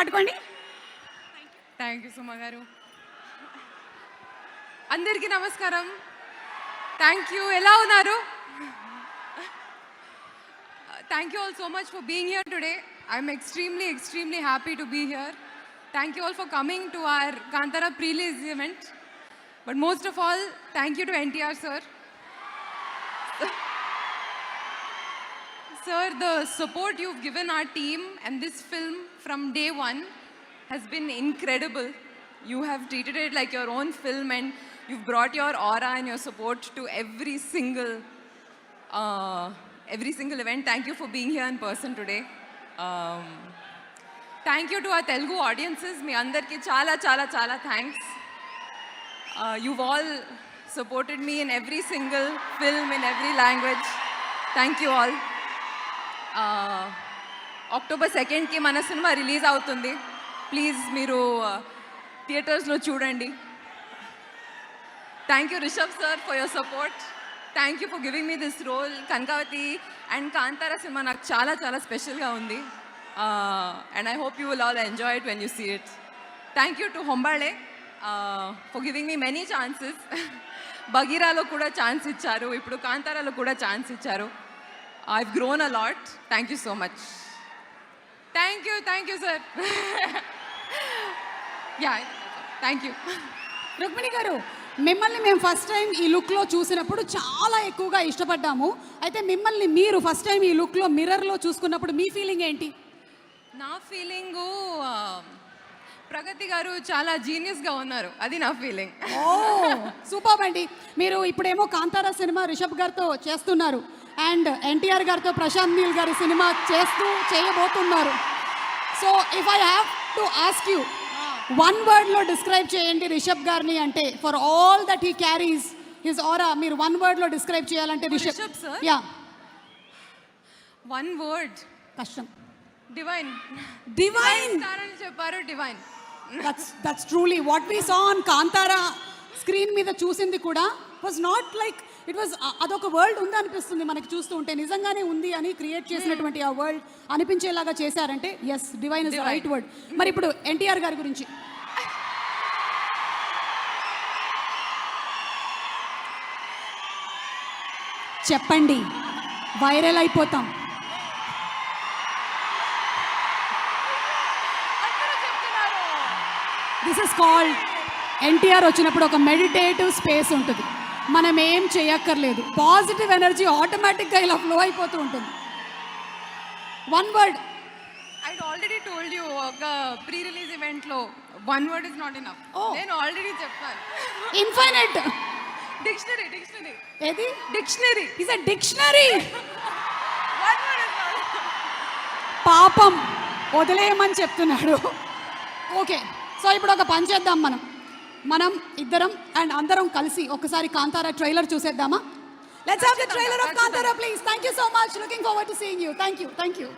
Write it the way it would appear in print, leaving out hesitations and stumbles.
పట్టుకోండి. Thank you Suma గారు. అందరికీ నమస్కారం. Thank you. ఎలా ఉన్నారు? Thank you all so much for being here today. I'm extremely happy to be here. Thank you all for coming to our Kantara pre-release event. But most of all, thank you to NTR sir. Sir, the support you've given our team and this film from day one has been incredible. You have treated it like your own film and you've brought your aura and your support to every single event. Thank you for being here in person today. Thank you to our Telugu audiences. మీ అందరికీ చాలా thanks. You've all supported me in every single film, in every language. Thank you all. October 2nd మన cinema release అవుతుంది. Please మీరు థియేటర్స్లో చూడండి. Thank you Rishab sir for your support. Thank you for giving me this role. Kanakavathi and Kantara cinema నాకు చాలా స్పెషల్గా ఉంది. And I hope you will all enjoy it when you see it. Thank you to Hombale for giving me many chances. బగీరాలో కూడా chance ఇచ్చారు, ఇప్పుడు కాంతారాలో కూడా chance ఇచ్చారు. I've grown a lot. Thank you so much. Thank you sir. Yeah, thank you. Rukmini గారు, మిమ్మల్ని మేము first time ఈ లుక్లో చూసినప్పుడు చాలా ఎక్కువగా ఇష్టపడ్డాము. అయితే మిమ్మల్ని మీరు ఫస్ట్ టైం ఈ లుక్లో మిర్రర్లో చూసుకున్నప్పుడు మీ ఫీలింగ్ ఏంటి? నా ఫీలింగు ప్రగతి గారు చాలా జీనియస్గా ఉన్నారు, అది నా ఫీలింగ్. ఓ సూపర్ అండి. మీరు ఇప్పుడేమో కాంతారా సినిమా రిషబ్ గారితో చేస్తున్నారు అండ్ ఎన్టీఆర్ గారితో ప్రశాంత్ నీల్ గారి సినిమా చేయబోతున్నారు. So if I have to ask you, one వర్డ్లో డిస్క్రైబ్ చేయండి రిషబ్ గారిని అంటే, for all that he carries his aura, మీరు వన్ వర్డ్లో డిస్క్రైబ్ చేయాలంటే Rishab sir? Yeah, one word కష్టం. డివైన్ అని చెప్పారు. Divine. That's truly what we saw on Kantara screen మీద చూసింది కూడా was not like it was, అదొక వరల్డ్ ఉంది అనిపిస్తుంది మనకి చూస్తూ ఉంటే. నిజంగానే ఉంది అని క్రియేట్ చేసినటువంటి ఆ వరల్డ్ అనిపించేలాగా చేశారంటే yes, divine is the right word. మరి ఇప్పుడు ఎన్టీఆర్ గారి గురించి చెప్పండి, వైరల్ అయిపోతాం. దిస్ ఇస్ కాల్డ్, ఎన్టీఆర్ వచ్చినప్పుడు ఒక మెడిటేటివ్ స్పేస్ ఉంటుంది, మనం ఏం చేయక్కర్లేదు, పాజిటివ్ ఎనర్జీ ఆటోమేటిక్గా ఇలా ఫ్లో అయిపోతూ ఉంటుంది. One word. I already told you, ఒక ప్రీ రిలీజ్ ఈవెంట్లో one word is not enough. నేను ఆల్రెడీ చెప్పాను. Infinite dictionary. ఏది? డిక్షనరీ. Is a dictionary. పాపం వదిలేయమని చెప్తున్నాడు. ఓకే, సో ఇప్పుడు ఒక పని చేద్దాం, మనం ఇద్దరం అండ్ అందరం కలిసి ఒకసారి కాంతారా ట్రైలర్ చూసేద్దామా? Let's have the trailer of Kantara please. Thank you so much. Looking forward to seeing you. Thank you.